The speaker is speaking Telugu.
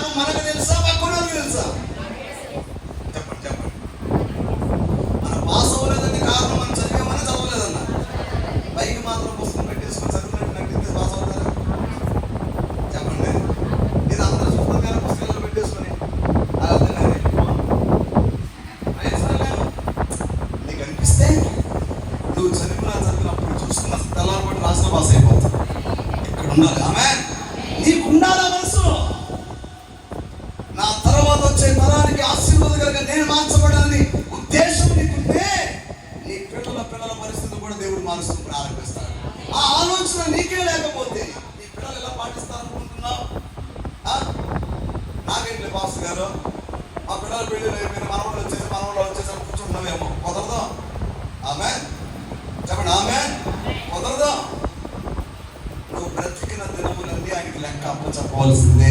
కారణం మనకు తెలుసా, పక్కనోళ్ళకి తెలుసా? చెప్పండి చెప్పండి. మన పాస్ అవ్వలేదంటే కారణం మనం చదివామని చదవలేదన్నా. పైకి మాత్రం పుస్తకం పెట్టేసుకొని చదివినట్టు నటిస్తే పాస్ అవుతారా? చెప్పండి. ఇది అందరూ చూస్తాం కానీ పుస్తకాలు పెట్టేసుకొని నీకు అనిపిస్తే నువ్వు చదివినప్పుడు చూసుకున్న తెల్లారి రాసిన పాస్ అయిపోతావు. ఇక్కడ ఉండాలి. ఆమె నీకు ఉండాలా మనసు? నా తర్వాత వచ్చే తరానికి ఆశీర్వాదకరంగా నేను మార్చబడాలని ఉద్దేశం నీకుంటే నీ పిల్లల పరిస్థితి కూడా దేవుడు మారుస్తూ ప్రారంభిస్తాడు. ఆ ఆలోచన నీకే లేకపోతే నీ పిల్లలు ఎలా పాటిస్తారనుకుంటున్నావు? నాకేంటి పాస్టర్ గారు, మా పిల్లలు పెళ్ళిళ్ళు అయిపోయిన మనవాళ్ళు వచ్చేసి కూర్చుంటున్నామేమో. కుదరదు. ఆమె చెప్పండి. ఆమె కుదరదు. నువ్వు బ్రతికిన దినములన్నీ ఆయనకి లెక్క అప్పచెప్పవలసిందే.